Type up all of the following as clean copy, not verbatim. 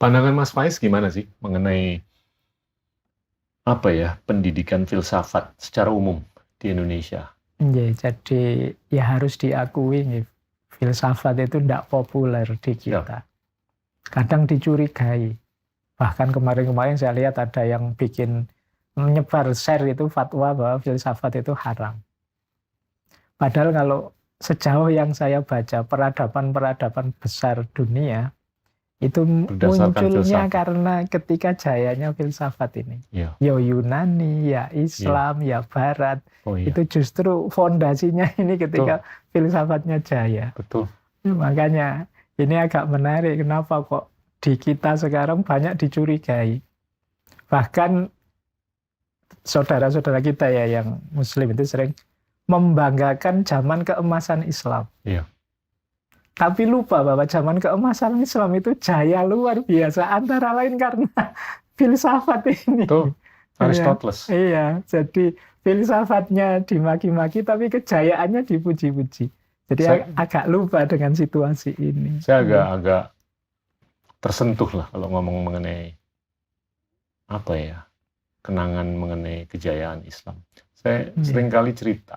Pandangan Mas Faiz gimana sih mengenai pendidikan filsafat secara umum di Indonesia? Nggih, jadi ya harus diakui nggih, filsafat itu tidak populer di Siap. kita. Kadang dicurigai. Bahkan kemarin-kemarin saya lihat ada yang menyebar share itu fatwa bahwa filsafat itu haram. Padahal kalau sejauh yang saya baca peradaban-peradaban besar dunia itu Berdasarkan munculnya filsafat. karena ketika jayanya filsafat ini. Iya. Ya Yunani, ya Islam, ya Barat. Oh iya, Itu justru fondasinya ini ketika filsafatnya jaya. betul. Makanya ini agak menarik. Kenapa kok di kita sekarang banyak dicurigai. Bahkan saudara-saudara kita ya yang Muslim itu sering membanggakan zaman keemasan Islam. Iya. Tapi lupa bahwa zaman keemasan Islam itu jaya luar biasa. Antara lain karena filsafat ini. Tuh, Aristoteles. Iya, jadi filsafatnya dimaki-maki tapi kejayaannya dipuji-puji. Jadi agak lupa dengan situasi ini. Saya agak tersentuh lah kalau ngomong mengenai kenangan mengenai kejayaan Islam. Saya seringkali cerita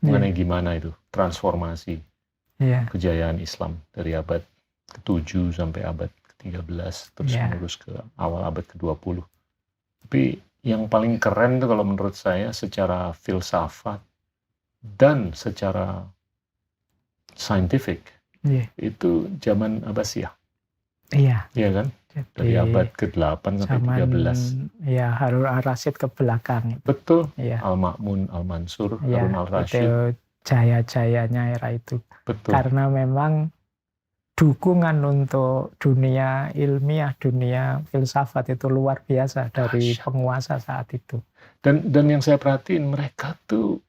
mengenai gimana itu transformasi kejayaan Islam dari abad ke-7 sampai abad ke-13 terus menerus ke awal abad ke-20. Tapi yang paling keren itu kalau menurut saya secara filsafat dan secara scientific itu zaman Abbasiyah. Iya. Iya kan? Dari abad ke-8 sampai 13. Ya, Harun al-Rasyid ke belakang. Betul. Ya. Al-Ma'mun, Al-Mansur, Harun al-Rasyid. Itu jaya-jayanya era itu. Betul. Karena memang dukungan untuk dunia ilmiah, dunia filsafat itu luar biasa dari penguasa saat itu. Dan yang saya perhatiin mereka tuh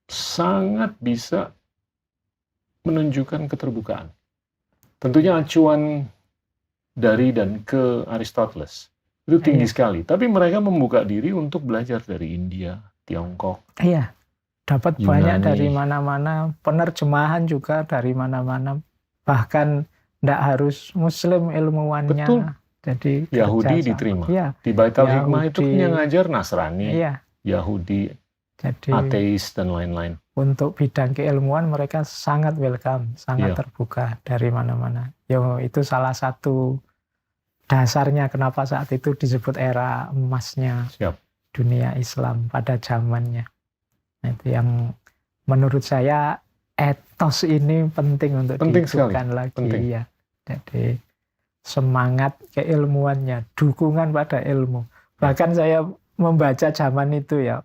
sangat bisa menunjukkan keterbukaan. Tentunya acuan dari dan ke Aristoteles itu tinggi sekali. Tapi mereka membuka diri untuk belajar dari India, Tiongkok. Iya. Dapat Yunani. Banyak dari mana-mana, penerjemahan juga dari mana-mana. Bahkan tidak harus Muslim ilmuwannya. Betul. Jadi Yahudi diterima. Ya. Di Baitul Hikmah itu kan yang ngajar Nasrani, Yahudi, jadi, ateis, dan lain-lain. Untuk bidang keilmuan mereka sangat welcome, sangat terbuka dari mana-mana. Itu salah satu dasarnya kenapa saat itu disebut era emasnya dunia Islam pada zamannya. Nah, itu yang menurut saya etos ini penting untuk dihidupkan lagi. Penting. Ya. Jadi semangat keilmuannya, dukungan pada ilmu. Bahkan saya membaca zaman itu ya,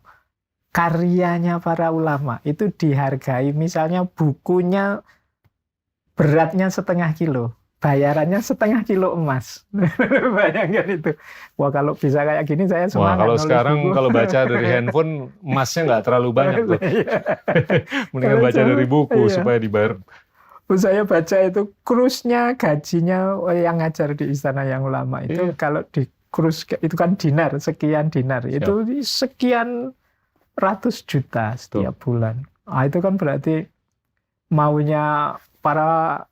karyanya para ulama itu dihargai. Misalnya bukunya beratnya 0,5 kilo. Bayarannya 0,5 kilo emas. Bayangkan itu. Wah, kalau bisa kayak gini saya semangat. Wah, kalau sekarang kalau baca dari handphone emasnya nggak terlalu banyak tuh. Mendingan baca dari buku supaya dibayar. Saya baca itu krusnya, gajinya yang ngajar di Istana Yang Ulama itu kalau di krus itu kan dinar, sekian dinar. Itu sekian ratus juta setiap bulan. Nah, itu kan berarti maunya para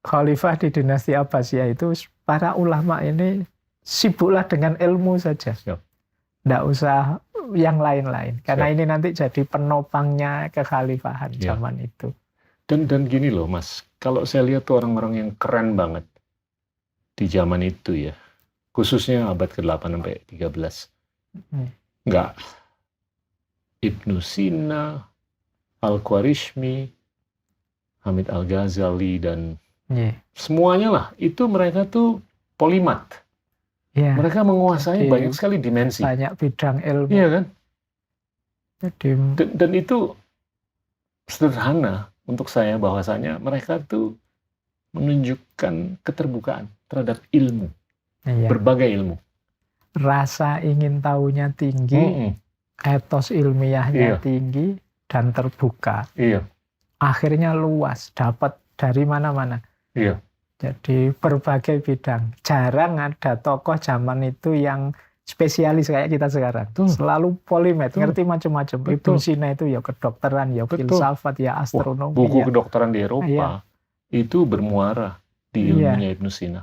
khalifah di dinasti Abbasiyah itu para ulama ini sibuklah dengan ilmu saja. Tidak usah yang lain-lain. Karena ini nanti jadi penopangnya kekhalifahan zaman itu. Dan gini loh Mas, kalau saya lihat tuh orang-orang yang keren banget di zaman itu ya, khususnya abad ke-8 sampai 13. Enggak. Ibnu Sina, Al-Khwarizmi, Hamid Al-Ghazali, dan semuanya lah, itu mereka tuh polimat. Mereka menguasai banyak sekali dimensi. Banyak bidang ilmu. Iya kan? Dan itu sederhana untuk saya bahwasanya mereka tuh menunjukkan keterbukaan terhadap ilmu. Berbagai ilmu. Rasa ingin tahunya tinggi, etos ilmiahnya tinggi, dan terbuka. Akhirnya luas, dapat dari mana-mana. Jadi berbagai bidang. Jarang ada tokoh zaman itu yang spesialis kayak kita sekarang. Selalu polimet, ngerti macam-macam. Ibnu Sina itu ya kedokteran, ya filsafat, ya astronomi. Buku kedokteran di Eropa itu bermuara di ilmunya Ibnu Sina.